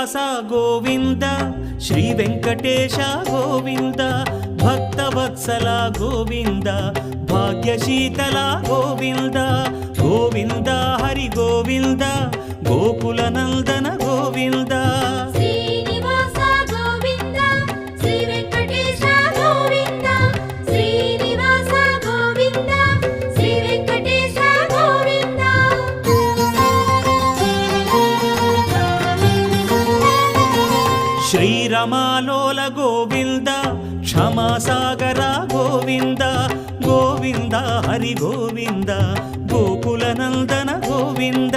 Srinivasa Govinda Shri Venkatesha Govinda Bhaktavatsala Govinda భాగ్యశీతల Govinda Govinda Hari Govinda Gokula Nandana Govinda Srinivasa Govinda Shri Venkatesha Govinda Srinivasa Govinda Shri Venkatesha Govinda శ్రీరమాలోల Govinda క్షమాసాగర Govinda Govinda Hari Govinda Gokula Nandana Govinda